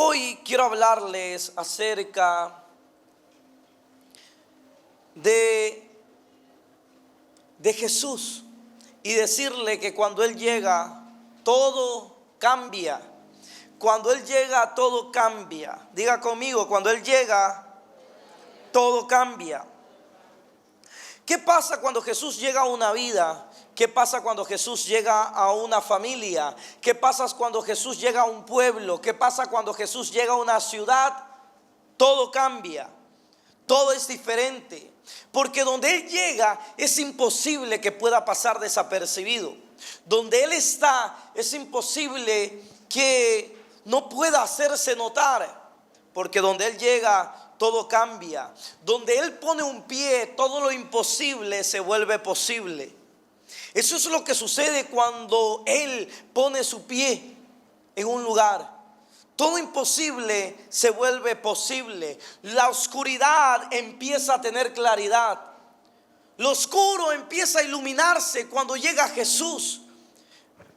Hoy quiero hablarles acerca de Jesús y decirle que cuando Él llega, todo cambia. Cuando Él llega, todo cambia. Diga conmigo, cuando Él llega, todo cambia. ¿Qué pasa cuando Jesús llega a una vida? ¿Qué pasa cuando Jesús llega a una familia? ¿Qué pasa cuando Jesús llega a un pueblo? ¿Qué pasa cuando Jesús llega a una ciudad? Todo cambia, todo es diferente. Porque donde Él llega es imposible que pueda pasar desapercibido. Donde Él está es imposible que no pueda hacerse notar. Porque donde Él llega todo cambia. Donde Él pone un pie, todo lo imposible se vuelve posible. Eso es lo que sucede cuando Él pone su pie en un lugar. Todo imposible se vuelve posible. La oscuridad empieza a tener claridad. Lo oscuro empieza a iluminarse cuando llega Jesús.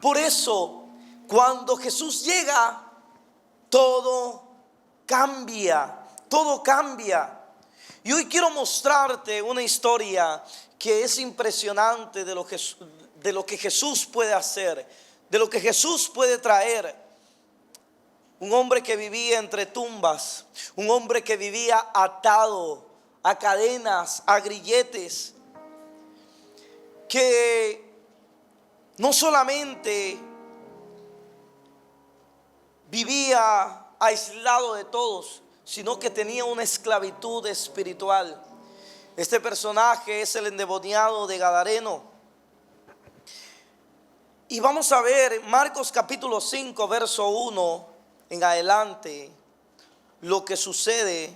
Por eso, cuando Jesús llega, todo cambia. Todo cambia. Y hoy quiero mostrarte una historia que es impresionante de lo que Jesús puede hacer, de lo que Jesús puede traer. Un hombre que vivía entre tumbas, un hombre que vivía atado a cadenas, a grilletes, que no solamente vivía aislado de todos, sino que tenía una esclavitud espiritual. Este personaje es el endemoniado de Gadareno. Y vamos a ver Marcos capítulo 5, verso 1 en adelante, lo que sucede.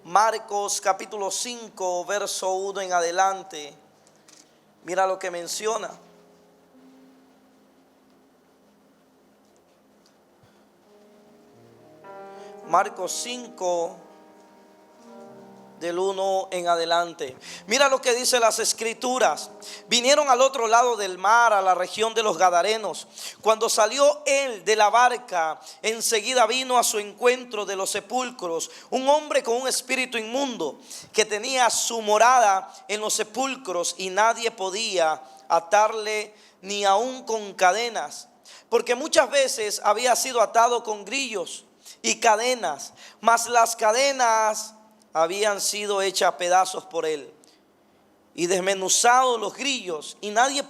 Marcos capítulo 5, verso 1 en adelante. Mira lo que menciona. Marcos 5, del 1 en adelante. Mira lo que dice las escrituras. Vinieron al otro lado del mar, a la región de los Gadarenos. Cuando salió él de la barca, enseguida vino a su encuentro de los sepulcros un hombre con un espíritu inmundo, que tenía su morada en los sepulcros, y nadie podía atarle ni aun con cadenas, porque muchas veces había sido atado con grillos y cadenas, mas las cadenas habían sido hechas a pedazos por él, y desmenuzados los grillos, y nadie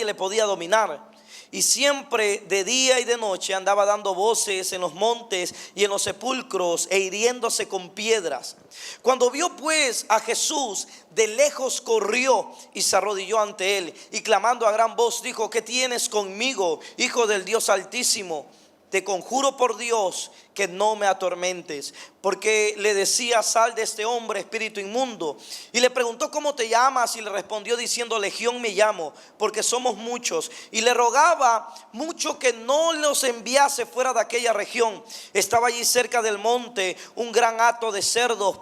le podía dominar. Y siempre de día y de noche andaba dando voces en los montes y en los sepulcros, e hiriéndose con piedras. Cuando vio pues a Jesús, de lejos corrió y se arrodilló ante él, y clamando a gran voz dijo: ¿qué tienes conmigo, Hijo del Dios Altísimo? Te conjuro por Dios que no me atormentes. Porque le decía: sal de este hombre, espíritu inmundo. Y le preguntó: ¿cómo te llamas? Y le respondió diciendo: Legión me llamo, porque somos muchos. Y le rogaba mucho que no los enviase fuera de aquella región. Estaba allí cerca del monte un gran hato de cerdos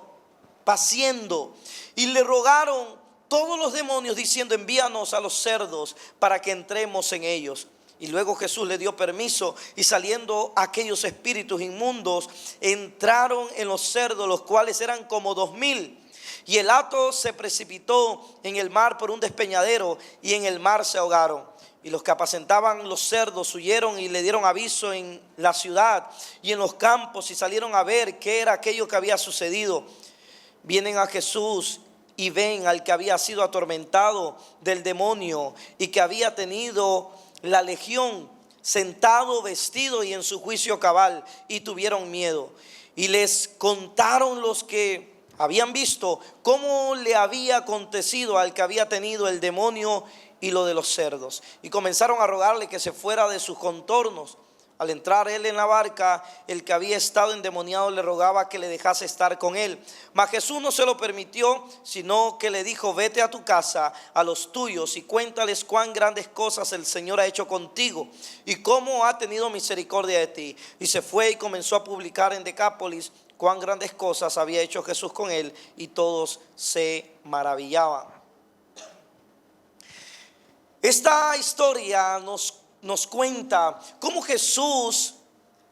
paciendo. Y le rogaron todos los demonios diciendo: envíanos a los cerdos para que entremos en ellos. Y luego Jesús le dio permiso, y saliendo aquellos espíritus inmundos, entraron en los cerdos, los cuales eran como 2000. Y el hato se precipitó en el mar por un despeñadero, y en el mar se ahogaron. Y los que apacentaban los cerdos huyeron y le dieron aviso en la ciudad y en los campos, y salieron a ver qué era aquello que había sucedido. Vienen a Jesús y ven al que había sido atormentado del demonio y que había tenido la legión, sentado, vestido y en su juicio cabal, y tuvieron miedo. Y les contaron los que habían visto cómo le había acontecido al que había tenido el demonio y lo de los cerdos. Y comenzaron a rogarle que se fuera de sus contornos. Al entrar él en la barca, el que había estado endemoniado le rogaba que le dejase estar con él. Mas Jesús no se lo permitió, sino que le dijo: vete a tu casa, a los tuyos, y cuéntales cuán grandes cosas el Señor ha hecho contigo, y cómo ha tenido misericordia de ti. Y se fue y comenzó a publicar en Decápolis cuán grandes cosas había hecho Jesús con él, y todos se maravillaban. Esta historia nos cuenta cómo Jesús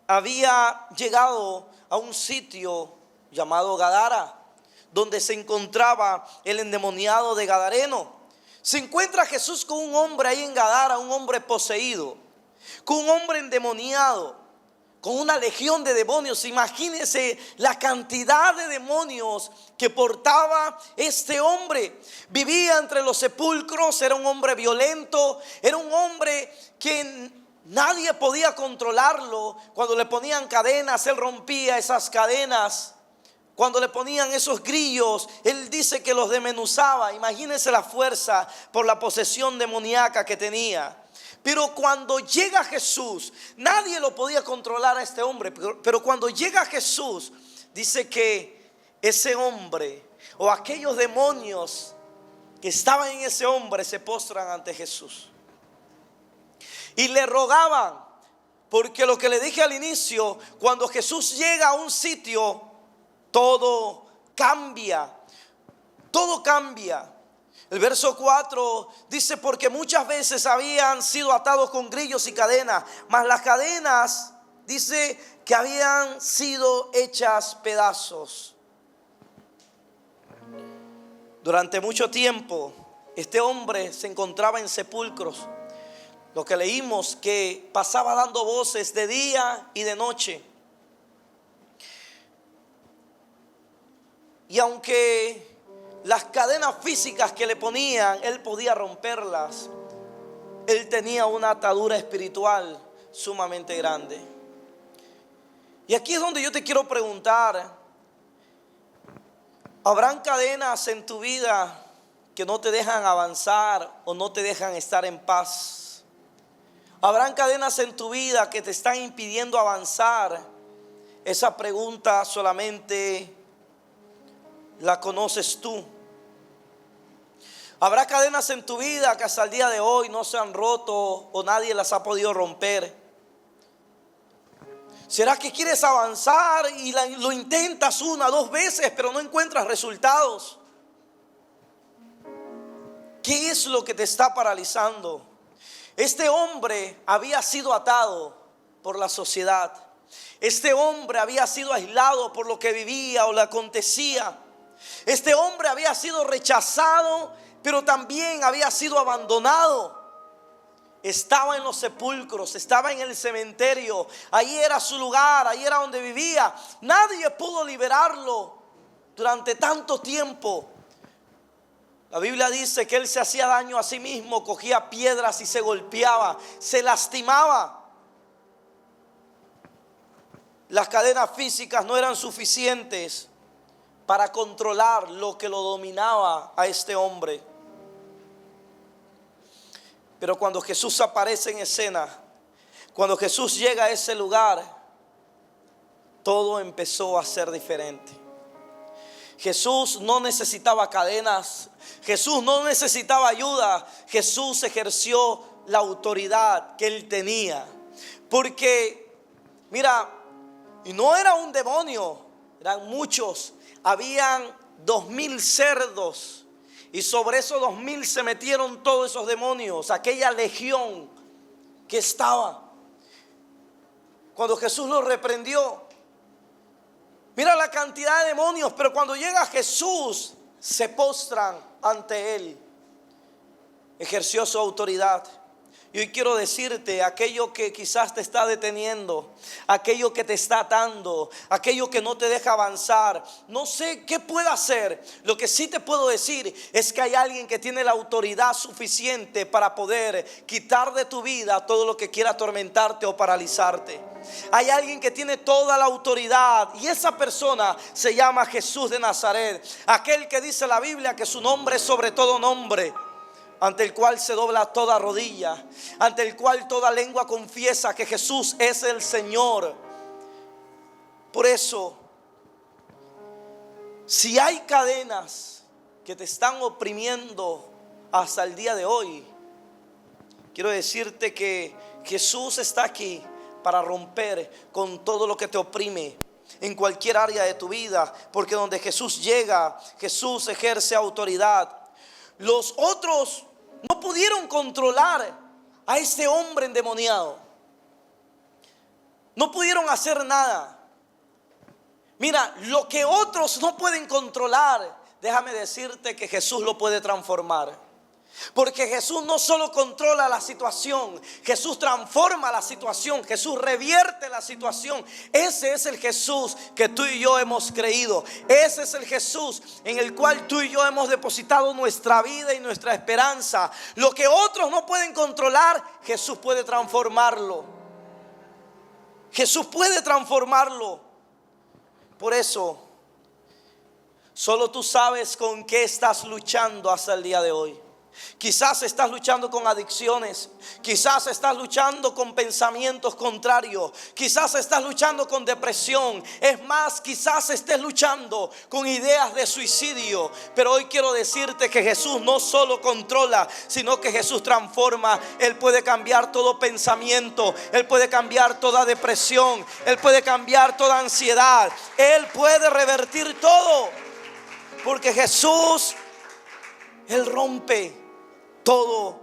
había llegado a un sitio llamado Gadara, donde se encontraba el endemoniado de Gadareno. Se encuentra Jesús con un hombre ahí en Gadara, un hombre poseído, con un hombre endemoniado, con una legión de demonios. Imagínense la cantidad de demonios que portaba este hombre. Vivía entre los sepulcros, era un hombre violento, era un hombre que nadie podía controlarlo. Cuando le ponían cadenas, él rompía esas cadenas. Cuando le ponían esos grillos, él dice que los desmenuzaba. Imagínense la fuerza por la posesión demoníaca que tenía. Pero cuando llega Jesús, nadie lo podía controlar a este hombre. Pero cuando llega Jesús, dice que ese hombre o aquellos demonios que estaban en ese hombre se postran ante Jesús. Y le rogaban, porque lo que le dije al inicio, cuando Jesús llega a un sitio, todo cambia, todo cambia. El verso 4 dice: porque muchas veces habían sido atados con grillos y cadenas, mas las cadenas, dice, que habían sido hechas pedazos. Durante mucho tiempo este hombre se encontraba en sepulcros. Lo que leímos, que pasaba dando voces de día y de noche. Y aunque las cadenas físicas que le ponían, él podía romperlas, él tenía una atadura espiritual sumamente grande. Y aquí es donde yo te quiero preguntar: ¿habrán cadenas en tu vida que no te dejan avanzar o no te dejan estar en paz? ¿Habrán cadenas en tu vida que te están impidiendo avanzar? Esa pregunta solamente la conoces tú. ¿Habrá cadenas en tu vida que hasta el día de hoy no se han roto o nadie las ha podido romper? ¿Será que quieres avanzar y lo intentas una, dos veces, pero no encuentras resultados? ¿Qué es lo que te está paralizando? Este hombre había sido atado por la sociedad. Este hombre había sido aislado por lo que vivía o le acontecía. Este hombre había sido rechazado, pero también había sido abandonado. Estaba en los sepulcros, estaba en el cementerio. Ahí era su lugar, ahí era donde vivía. Nadie pudo liberarlo durante tanto tiempo. La Biblia dice que él se hacía daño a sí mismo, cogía piedras y se golpeaba, se lastimaba. Las cadenas físicas no eran suficientes para controlar lo que lo dominaba a este hombre. Pero cuando Jesús aparece en escena, cuando Jesús llega a ese lugar, todo empezó a ser diferente. Jesús no necesitaba cadenas, Jesús no necesitaba ayuda. Jesús ejerció la autoridad que él tenía. Porque, mira, y no era un demonio, eran muchos. Habían 2000 cerdos, y sobre esos 2000 se metieron todos esos demonios, aquella legión que estaba. Cuando Jesús los reprendió, mira la cantidad de demonios, pero cuando llega Jesús, se postran ante él. Ejerció su autoridad. Y hoy quiero decirte: aquello que quizás te está deteniendo, aquello que te está atando, aquello que no te deja avanzar, no sé qué pueda hacer. Lo que sí te puedo decir es que hay alguien que tiene la autoridad suficiente para poder quitar de tu vida todo lo que quiera atormentarte o paralizarte. Hay alguien que tiene toda la autoridad, y esa persona se llama Jesús de Nazaret. Aquel que dice la Biblia que su nombre es sobre todo nombre, ante el cual se dobla toda rodilla, ante el cual toda lengua confiesa que Jesús es el Señor. Por eso, si hay cadenas que te están oprimiendo hasta el día de hoy, quiero decirte que Jesús está aquí para romper con todo lo que te oprime en cualquier área de tu vida, porque donde Jesús llega, Jesús ejerce autoridad. Los otros no pudieron controlar a este hombre endemoniado. no pudieron hacer nada. Mira, lo que otros no pueden controlar, déjame decirte que Jesús lo puede transformar. Porque Jesús no solo controla la situación, Jesús transforma la situación, Jesús revierte la situación. Ese es el Jesús que tú y yo hemos creído. Ese es el Jesús en el cual tú y yo hemos depositado nuestra vida y nuestra esperanza. Lo que otros no pueden controlar, Jesús puede transformarlo. Jesús puede transformarlo. Por eso, solo tú sabes con qué estás luchando hasta el día de hoy. Quizás estás luchando con adicciones, quizás estás luchando con pensamientos contrarios, quizás estás luchando con depresión, es más, quizás estés luchando con ideas de suicidio. Pero hoy quiero decirte que Jesús no solo controla, sino que Jesús transforma. Él puede cambiar todo pensamiento, Él puede cambiar toda depresión, Él puede cambiar toda ansiedad, Él puede revertir todo, porque Jesús, Él rompe todo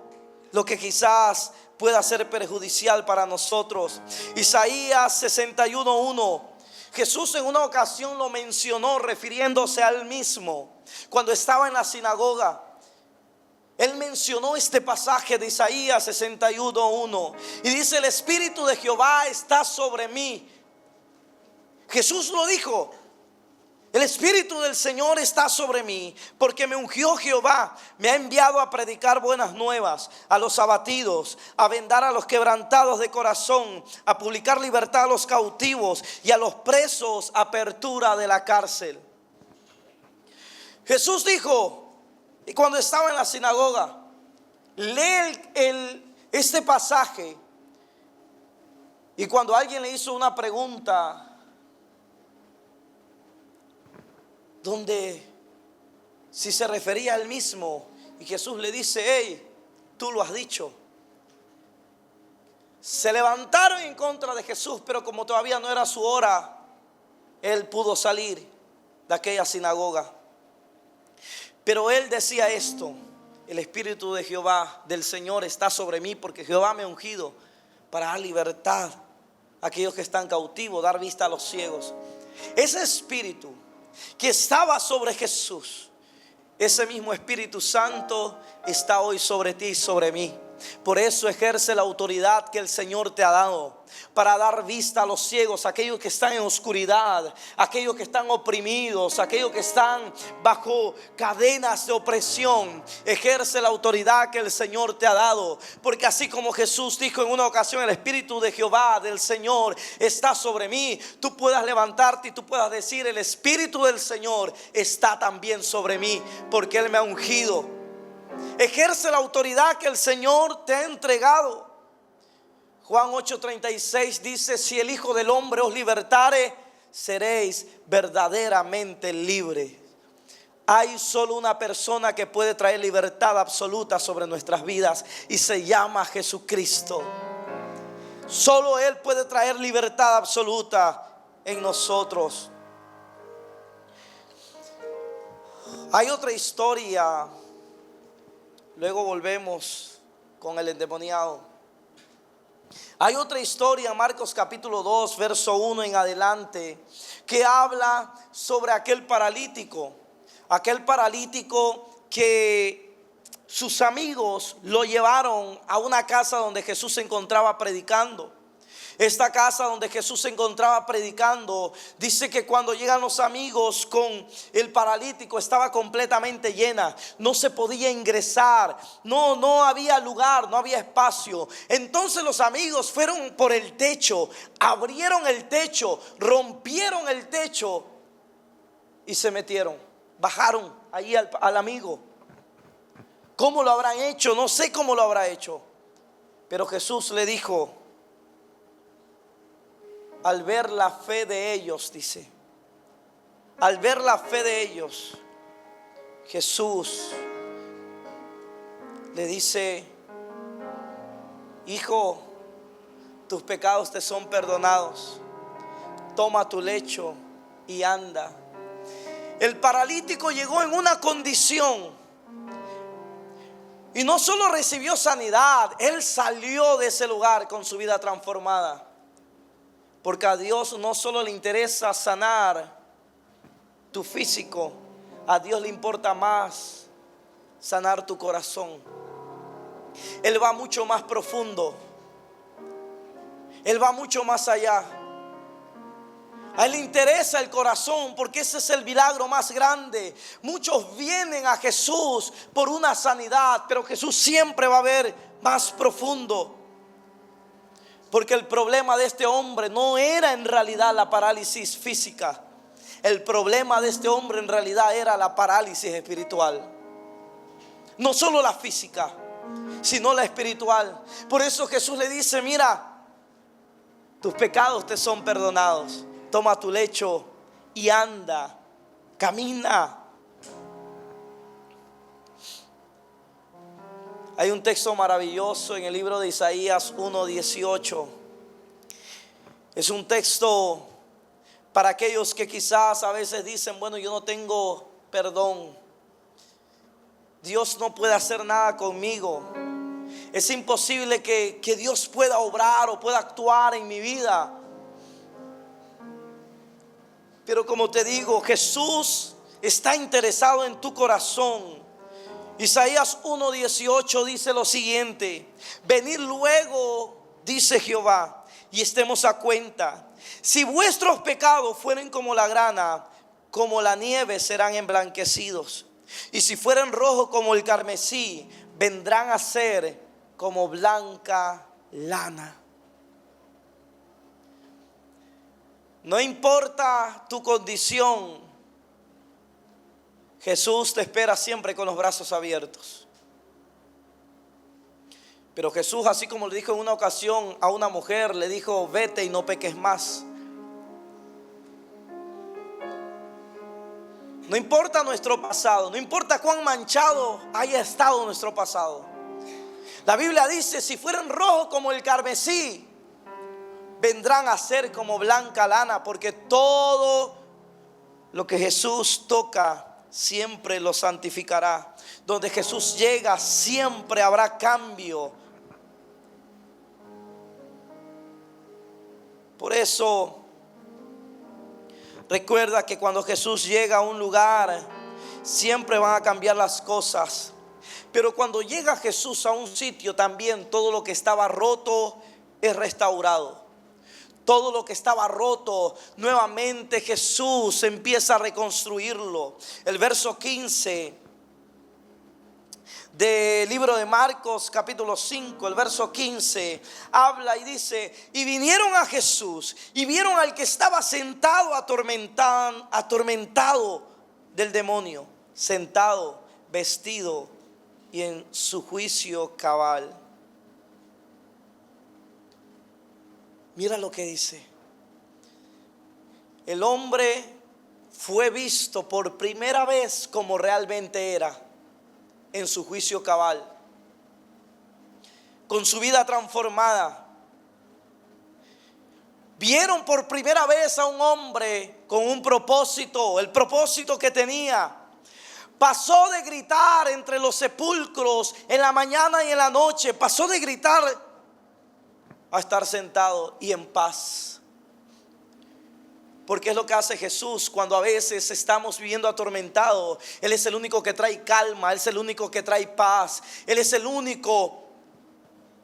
lo que quizás pueda ser perjudicial para nosotros. Isaías 61:1. Jesús en una ocasión lo mencionó refiriéndose a Él mismo. Cuando estaba en la sinagoga, Él mencionó este pasaje de Isaías 61:1. Y dice: el Espíritu de Jehová está sobre mí. Jesús lo dijo. El Espíritu del Señor está sobre mí, porque me ungió Jehová, me ha enviado a predicar buenas nuevas a los abatidos, a vendar a los quebrantados de corazón, a publicar libertad a los cautivos y a los presos apertura de la cárcel. Jesús dijo, y cuando estaba en la sinagoga, lee este pasaje, y cuando alguien le hizo una pregunta, donde si se refería a Él mismo, y Jesús le dice: hey, tú lo has dicho. Se levantaron en contra de Jesús, pero como todavía no era su hora, Él pudo salir de aquella sinagoga. Pero Él decía esto: el Espíritu de Jehová, del Señor, está sobre mí, porque Jehová me ha ungido para dar libertad a aquellos que están cautivos, dar vista a los ciegos. Ese Espíritu que estaba sobre Jesús, ese mismo Espíritu Santo está hoy sobre ti y sobre mí. Por eso ejerce la autoridad que el Señor te ha dado para dar vista a los ciegos, aquellos que están en oscuridad, aquellos que están oprimidos, aquellos que están bajo cadenas de opresión. Ejerce la autoridad que el Señor te ha dado, porque así como Jesús dijo en una ocasión: el Espíritu de Jehová, del Señor, está sobre mí, tú puedas levantarte y tú puedas decir: el Espíritu del Señor está también sobre mí, porque Él me ha ungido. Ejerce la autoridad que el Señor te ha entregado. Juan 8:36 dice: si el Hijo del Hombre os libertare, seréis verdaderamente libres. Hay solo una persona que puede traer libertad absoluta sobre nuestras vidas, y se llama Jesucristo. Solo Él puede traer libertad absoluta en nosotros. Hay otra historia. Luego volvemos con el endemoniado. Hay otra historia, Marcos capítulo 2, verso 1 en adelante, que habla sobre aquel paralítico. Aquel paralítico que sus amigos lo llevaron a una casa donde Jesús se encontraba predicando. Esta casa donde Jesús se encontraba predicando, dice que cuando llegan los amigos con el paralítico, estaba completamente llena. No se podía ingresar, no había lugar, no había espacio. Entonces los amigos fueron por el techo, abrieron el techo, rompieron el techo y se metieron. Bajaron ahí al amigo. ¿Cómo lo habrán hecho? No sé cómo lo habrá hecho. Pero Jesús le dijo: al ver la fe de ellos, dice, al ver la fe de ellos, Jesús le dice: hijo, tus pecados te son perdonados, toma tu lecho y anda. El paralítico llegó en una condición, y no solo recibió sanidad, él salió de ese lugar con su vida transformada. Porque a Dios no solo le interesa sanar tu físico, a Dios le importa más sanar tu corazón. Él va mucho más profundo. Él va mucho más allá. A Él le interesa el corazón, porque ese es el milagro más grande. Muchos vienen a Jesús por una sanidad, pero Jesús siempre va a ver más profundo. Porque el problema de este hombre no era en realidad la parálisis física. El problema de este hombre en realidad era la parálisis espiritual. No solo la física, sino la espiritual. Por eso Jesús le dice: mira, tus pecados te son perdonados. Toma tu lecho y anda, camina. Hay un texto maravilloso en el libro de Isaías 1:18. Es un texto para aquellos que quizás a veces dicen: bueno, yo no tengo perdón. Dios no puede hacer nada conmigo. Es imposible que Dios pueda obrar o pueda actuar en mi vida. Pero como te digo, Jesús está interesado en tu corazón. Isaías 1:18 dice lo siguiente: venid luego, dice Jehová, y estemos a cuenta. Si vuestros pecados fueren como la grana, como la nieve serán emblanquecidos. Y si fueren rojos como el carmesí, vendrán a ser como blanca lana. No importa tu condición, Jesús te espera siempre con los brazos abiertos. Pero Jesús, así como le dijo en una ocasión a una mujer, le dijo: vete y no peques más. No importa nuestro pasado, no importa cuán manchado haya estado nuestro pasado. La Biblia dice: si fueran rojos como el carmesí, vendrán a ser como blanca lana. Porque todo lo que Jesús toca siempre lo santificará. Donde Jesús llega siempre habrá cambio. Por eso recuerda que cuando Jesús llega a un lugar, siempre van a cambiar las cosas. Pero cuando llega Jesús a un sitio, también todo lo que estaba roto es restaurado. Todo lo que estaba roto, nuevamente Jesús empieza a reconstruirlo. El verso 15 del libro de Marcos capítulo 5, el verso 15, habla y dice: y vinieron a Jesús y vieron al que estaba sentado atormentado del demonio, sentado, vestido y en su juicio cabal. Mira lo que dice: el hombre fue visto por primera vez como realmente era, en su juicio cabal, con su vida transformada. Vieron por primera vez a un hombre con un propósito, el propósito que tenía. Pasó de gritar entre los sepulcros en la mañana y en la noche, pasó de gritar a estar sentado y en paz. Porque es lo que hace Jesús cuando a veces estamos viviendo atormentados. Él es el único que trae calma, Él es el único que trae paz, Él es el único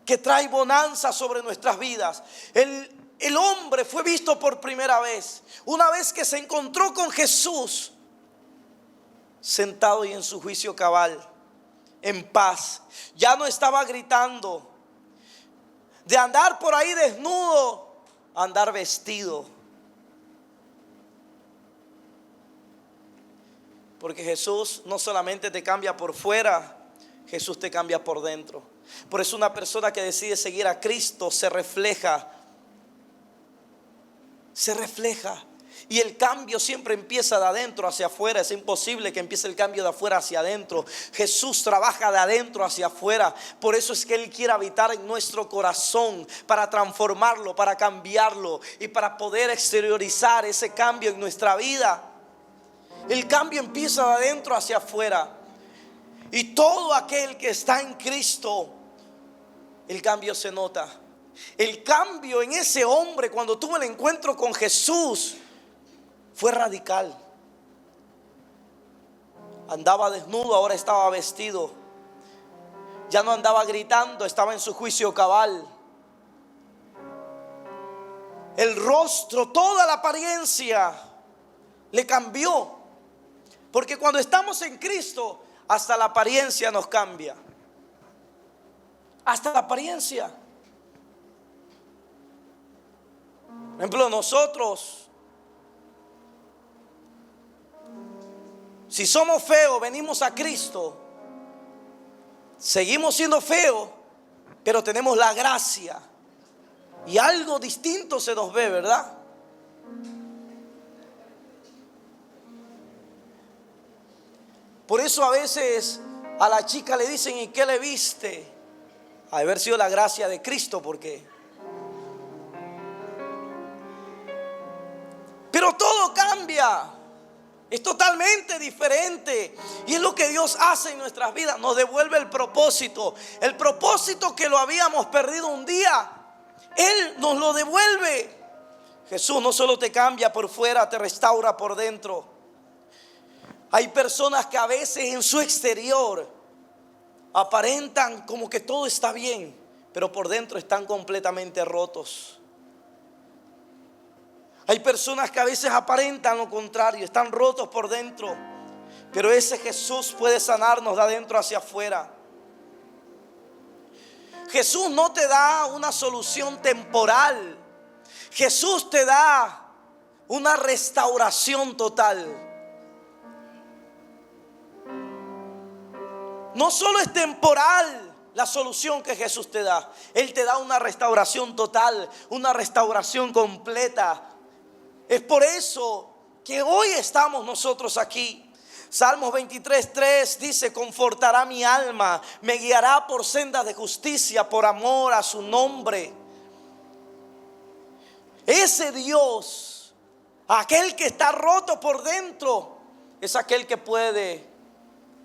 que trae bonanza sobre nuestras vidas. El hombre fue visto por primera vez, una vez que se encontró con Jesús, sentado y en su juicio cabal, en paz. Ya no estaba gritando. De andar por ahí desnudo, a andar vestido. Porque Jesús no solamente te cambia por fuera, Jesús te cambia por dentro. Por eso una persona que decide seguir a Cristo se refleja. Y el cambio siempre empieza de adentro hacia afuera. Es imposible que empiece el cambio de afuera hacia adentro. Jesús trabaja de adentro hacia afuera. Por eso es que Él quiere habitar en nuestro corazón, para transformarlo, para cambiarlo y para poder exteriorizar ese cambio en nuestra vida. El cambio empieza de adentro hacia afuera. Y todo aquel que está en Cristo, el cambio se nota. El cambio en ese hombre cuando tuvo el encuentro con Jesús fue radical. Andaba desnudo, ahora estaba vestido. Ya no andaba gritando, estaba en su juicio cabal. El rostro, toda la apariencia le cambió. Porque cuando estamos en Cristo, hasta la apariencia nos cambia. Hasta la apariencia. Por ejemplo, nosotros, si somos feos, venimos a Cristo, seguimos siendo feos, pero tenemos la gracia. Y algo distinto se nos ve, ¿verdad? Por eso a veces a la chica le dicen: ¿y qué le viste? A haber sido la gracia de Cristo, porque. Pero todo cambia. Es totalmente diferente. Y es lo que Dios hace en nuestras vidas. Nos devuelve el propósito. El propósito que lo habíamos perdido un día, Él nos lo devuelve. Jesús no solo te cambia por fuera, te restaura por dentro. Hay personas que a veces en su exterior aparentan como que todo está bien, pero por dentro están completamente rotos. Hay personas que a veces aparentan lo contrario, están rotos por dentro, pero ese Jesús puede sanarnos de adentro hacia afuera. Jesús no te da una solución temporal. Jesús te da una restauración total. No solo es temporal la solución que Jesús te da. Él te da una restauración total, una restauración completa. Es por eso que hoy estamos nosotros aquí. Salmos 23:3 dice: confortará mi alma, me guiará por sendas de justicia, por amor a su nombre. Ese Dios, aquel que está roto por dentro, es aquel que puede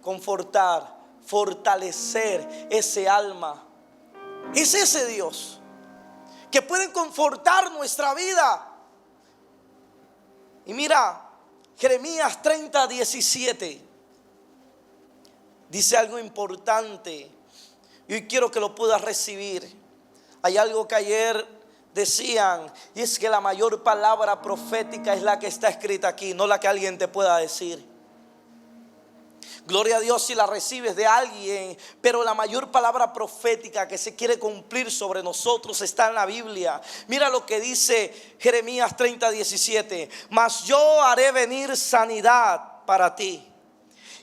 confortar, fortalecer ese alma. Es ese Dios que puede confortar nuestra vida. Y mira, Jeremías 30:17 dice algo importante. Y hoy quiero que lo puedas recibir. Hay algo que ayer decían, y es que la mayor palabra profética es la que está escrita aquí, no la que alguien te pueda decir. Gloria a Dios si la recibes de alguien, pero la mayor palabra profética que se quiere cumplir sobre nosotros está en la Biblia. Mira lo que dice Jeremías 30:17: mas yo haré venir sanidad para ti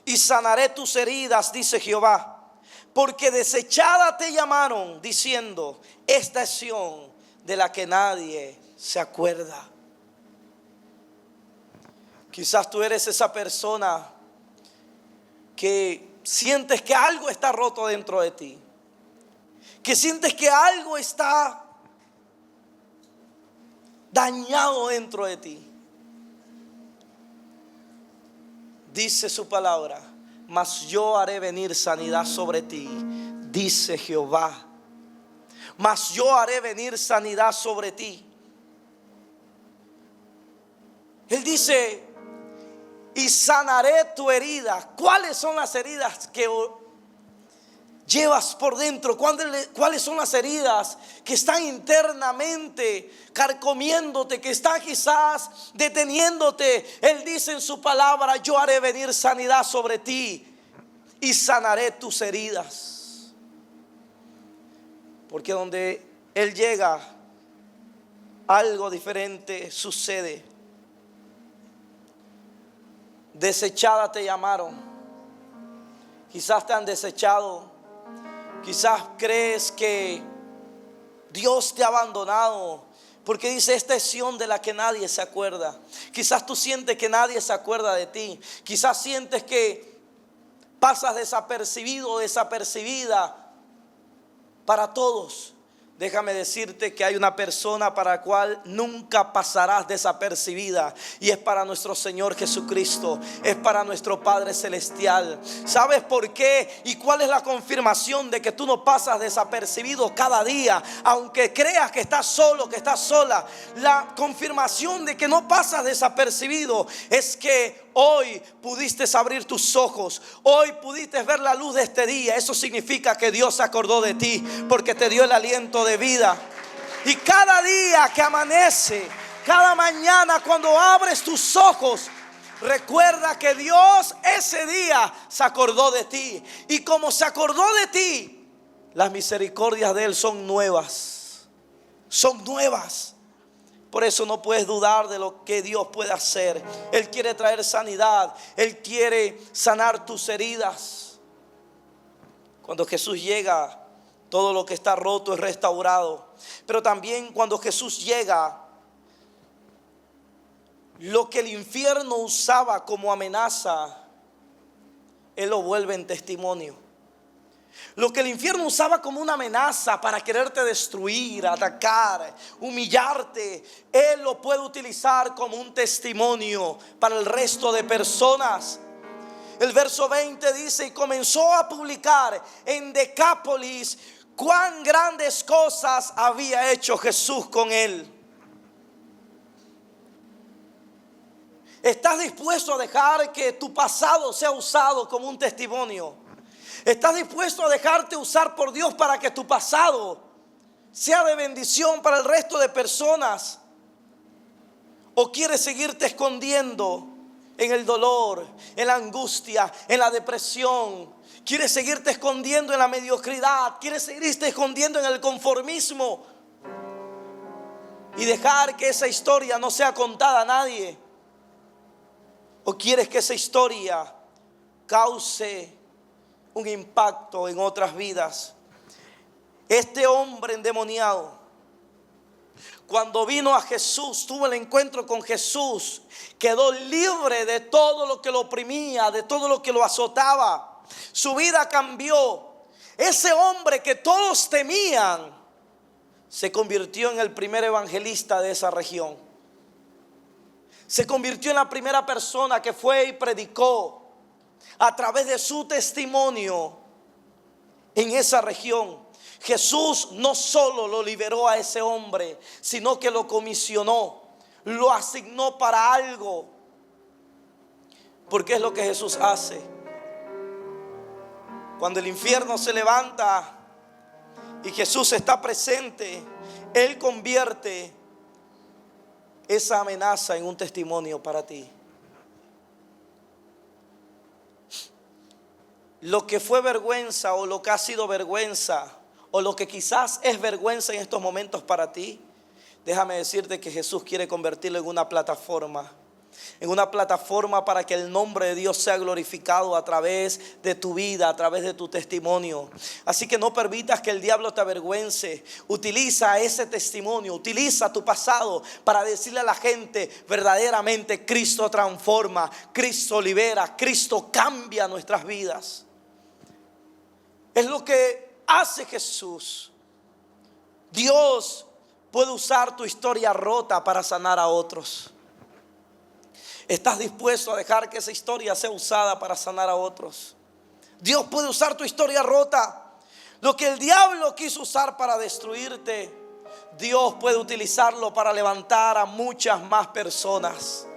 y sanaré tus heridas, dice Jehová, porque desechada te llamaron, diciendo: esta es Sión de la que nadie se acuerda. Quizás tú eres esa persona que sientes que algo está roto dentro de ti, que sientes que algo está dañado dentro de ti. Dice su palabra: mas yo haré venir sanidad sobre ti, dice Jehová. Mas yo haré venir sanidad sobre ti. Él dice: y sanaré tu herida. ¿Cuáles son las heridas que llevas por dentro? ¿Cuáles son las heridas que están internamente carcomiéndote, que están quizás deteniéndote? Él dice en su palabra: yo haré venir sanidad sobre ti y sanaré tus heridas. Porque donde Él llega, algo diferente sucede. Desechada te llamaron. Quizás te han desechado. Quizás crees que Dios te ha abandonado, porque dice: esta es Sión de la que nadie se acuerda. Quizás tú sientes que nadie se acuerda de ti. Quizás sientes que pasas desapercibido o desapercibida para todos. Déjame decirte que hay una persona para la cual nunca pasarás desapercibida, y es para nuestro Señor Jesucristo, es para nuestro Padre Celestial. ¿Sabes por qué? ¿Y cuál es la confirmación de que tú no pasas desapercibido cada día? Aunque creas que estás solo, que estás sola, la confirmación de que no pasas desapercibido es que hoy pudiste abrir tus ojos, hoy pudiste ver la luz de este día. Eso significa que Dios se acordó de ti, porque te dio el aliento de vida. Y cada día que amanece, cada mañana cuando abres tus ojos, recuerda que Dios ese día se acordó de ti. Y como se acordó de ti, las misericordias de Él son nuevas. Son nuevas. Por eso no puedes dudar de lo que Dios puede hacer. Él quiere traer sanidad. Él quiere sanar tus heridas. Cuando Jesús llega, todo lo que está roto es restaurado. Pero también cuando Jesús llega, lo que el infierno usaba como amenaza, Él lo vuelve en testimonio. Lo que el infierno usaba como una amenaza para quererte destruir, atacar, humillarte, Él lo puede utilizar como un testimonio para el resto de personas. El verso 20 dice: y comenzó a publicar en Decápolis cuán grandes cosas había hecho Jesús con él. ¿Estás dispuesto a dejar que tu pasado sea usado como un testimonio? ¿Estás dispuesto a dejarte usar por Dios para que tu pasado sea de bendición para el resto de personas? ¿O quieres seguirte escondiendo en el dolor, en la angustia, en la depresión? ¿Quieres seguirte escondiendo en la mediocridad? ¿Quieres seguirte escondiendo en el conformismo? Y dejar que esa historia no sea contada a nadie. ¿O quieres que esa historia cause un impacto en otras vidas? Este hombre endemoniado, cuando vino a Jesús, tuvo el encuentro con Jesús, quedó libre de todo lo que lo oprimía, de todo lo que lo azotaba. Su vida cambió. Ese hombre que todos temían se convirtió en el primer evangelista de esa región. Se convirtió en la primera persona que fue y predicó a través de su testimonio en esa región. Jesús no solo lo liberó a ese hombre, sino que lo comisionó, lo asignó para algo. Porque es lo que Jesús hace. Cuando el infierno se levanta y Jesús está presente, Él convierte esa amenaza en un testimonio para ti. Lo que fue vergüenza, o lo que ha sido vergüenza, o lo que quizás es vergüenza en estos momentos para ti, déjame decirte que Jesús quiere convertirlo en una plataforma para que el nombre de Dios sea glorificado a través de tu vida, a través de tu testimonio. Así que no permitas que el diablo te avergüence. Utiliza ese testimonio, utiliza tu pasado para decirle a la gente: verdaderamente Cristo transforma, Cristo libera, Cristo cambia nuestras vidas. Es lo que hace Jesús. Dios puede usar tu historia rota para sanar a otros. ¿Estás dispuesto a dejar que esa historia sea usada para sanar a otros? Dios puede usar tu historia rota. Lo que el diablo quiso usar para destruirte, Dios puede utilizarlo para levantar a muchas más personas.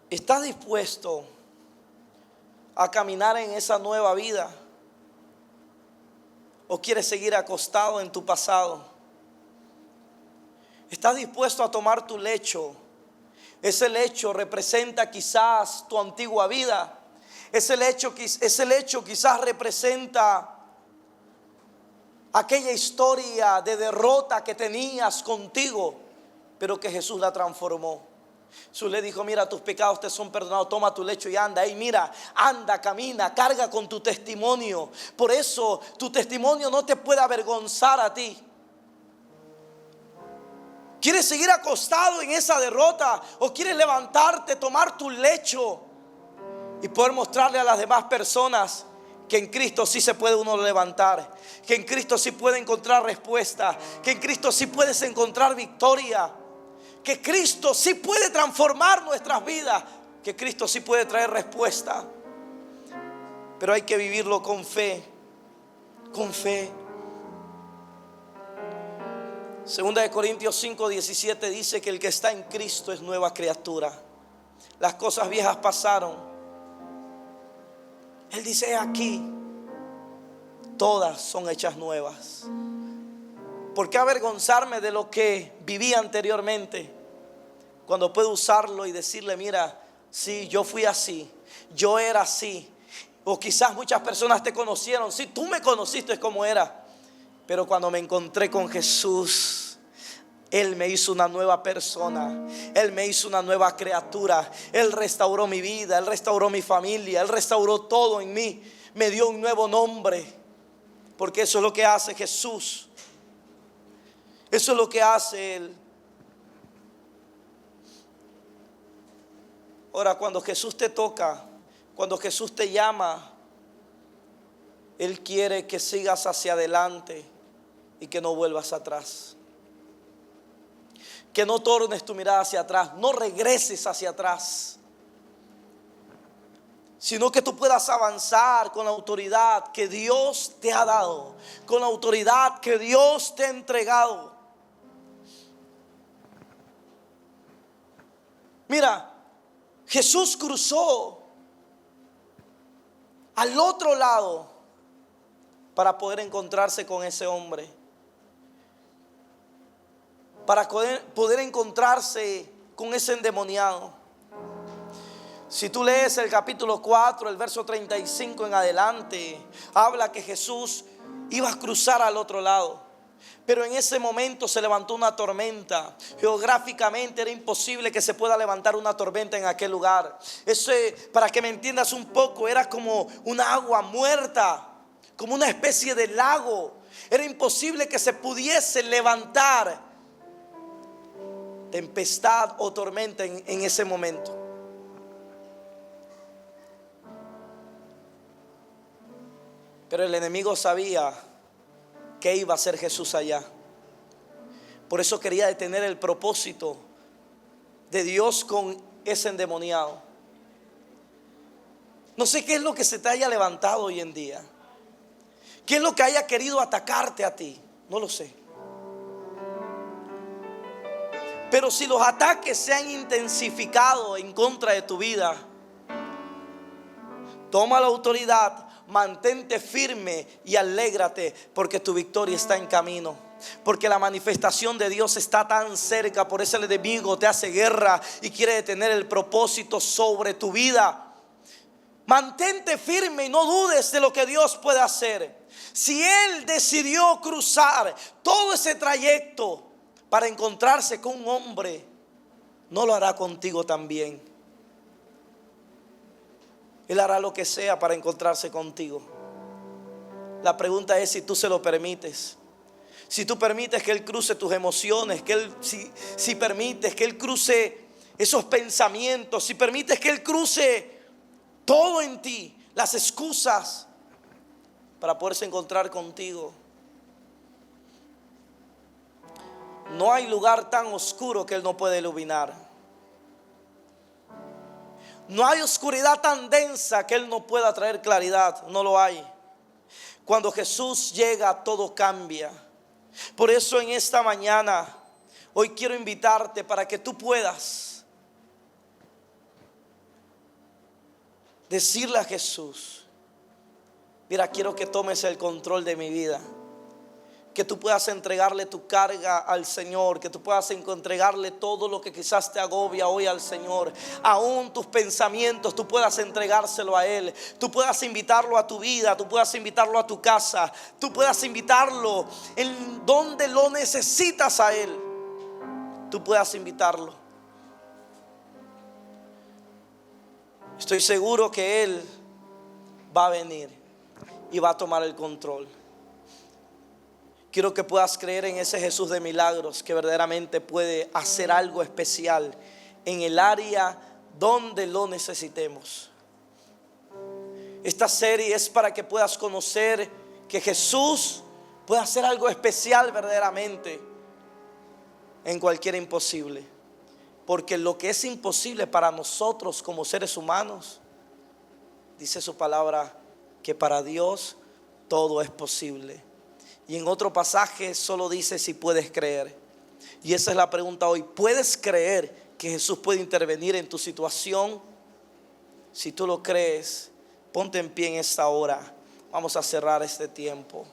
¿Estás dispuesto a caminar en esa nueva vida? ¿O quieres seguir acostado en tu pasado? ¿Estás dispuesto a tomar tu lecho? Ese lecho representa quizás tu antigua vida. Ese lecho quizás representa aquella historia de derrota que tenías contigo, pero que Jesús la transformó. Jesús le dijo: mira, tus pecados te son perdonados, toma tu lecho y anda. Y mira, anda, camina, carga con tu testimonio. Por eso tu testimonio no te puede avergonzar a ti. ¿Quieres seguir acostado en esa derrota? ¿O quieres levantarte, tomar tu lecho y poder mostrarle a las demás personas que en Cristo sí se puede uno levantar, que en Cristo sí puede encontrar respuesta, que en Cristo sí puedes encontrar victoria, que Cristo sí puede transformar nuestras vidas, que Cristo sí puede traer respuesta. Pero hay que vivirlo con fe, con fe. Segunda de Corintios 5:17 dice que el que está en Cristo es nueva criatura. Las cosas viejas pasaron. Él dice: aquí todas son hechas nuevas. ¿Por qué avergonzarme de lo que viví anteriormente, cuando puedo usarlo y decirle: mira, sí, yo fui así, yo era así? O quizás muchas personas te conocieron, sí, tú me conociste como era, pero cuando me encontré con Jesús, Él me hizo una nueva persona, Él me hizo una nueva criatura. Él restauró mi vida, Él restauró mi familia, Él restauró todo en mí, me dio un nuevo nombre. Porque eso es lo que hace Jesús, eso es lo que hace Él. Ahora, cuando Jesús te toca, cuando Jesús te llama, Él quiere que sigas hacia adelante y que no vuelvas atrás. Que no tornes tu mirada hacia atrás, no regreses hacia atrás, sino que tú puedas avanzar con la autoridad que Dios te ha dado, con la autoridad que Dios te ha entregado. Mira, Jesús cruzó al otro lado para poder encontrarse con ese hombre, para poder encontrarse con ese endemoniado. Si tú lees el capítulo 4, el verso 35 en adelante, habla que Jesús iba a cruzar al otro lado. Pero en ese momento se levantó una tormenta. Geográficamente era imposible que se pueda levantar una tormenta en aquel lugar. Eso, para que me entiendas un poco, era como una agua muerta, como una especie de lago. Era imposible que se pudiese levantar tempestad o tormenta en ese momento. Pero el enemigo sabía que iba a ser Jesús allá. Por eso quería detener el propósito de Dios con ese endemoniado. No sé qué es lo que se te haya levantado hoy en día. ¿Qué es lo que haya querido atacarte a ti? No lo sé. Pero si los ataques se han intensificado en contra de tu vida, toma la autoridad, mantente firme y alégrate, porque tu victoria está en camino. Porque la manifestación de Dios está tan cerca. Por eso el enemigo te hace guerra y quiere detener el propósito sobre tu vida. Mantente firme y no dudes de lo que Dios puede hacer. Si Él decidió cruzar todo ese trayecto para encontrarse con un hombre, ¿no lo hará contigo también? Él hará lo que sea para encontrarse contigo. La pregunta es si tú se lo permites. Si tú permites que Él cruce tus emociones, que Él, si permites que Él cruce esos pensamientos, si permites que Él cruce todo en ti, las excusas para poderse encontrar contigo. No hay lugar tan oscuro que Él no pueda iluminar. No hay oscuridad tan densa que Él no pueda traer claridad. No lo hay. Cuando Jesús llega, todo cambia. Por eso en esta mañana, hoy quiero invitarte para que tú puedas decirle a Jesús: mira, quiero que tomes el control de mi vida. Que tú puedas entregarle tu carga al Señor, que tú puedas entregarle todo lo que quizás te agobia hoy al Señor. Aún tus pensamientos, tú puedas entregárselo a Él. Tú puedas invitarlo a tu vida, tú puedas invitarlo a tu casa, tú puedas invitarlo en donde lo necesitas a Él. Tú puedas invitarlo. Estoy seguro que Él va a venir y va a tomar el control. Quiero que puedas creer en ese Jesús de milagros, que verdaderamente puede hacer algo especial en el área donde lo necesitemos. Esta serie es para que puedas conocer que Jesús puede hacer algo especial verdaderamente en cualquier imposible. Porque lo que es imposible para nosotros como seres humanos, dice su palabra que para Dios todo es posible. Y en otro pasaje solo dice si puedes creer. Y esa es la pregunta hoy. ¿Puedes creer que Jesús puede intervenir en tu situación? Si tú lo crees, ponte en pie en esta hora. Vamos a cerrar este tiempo.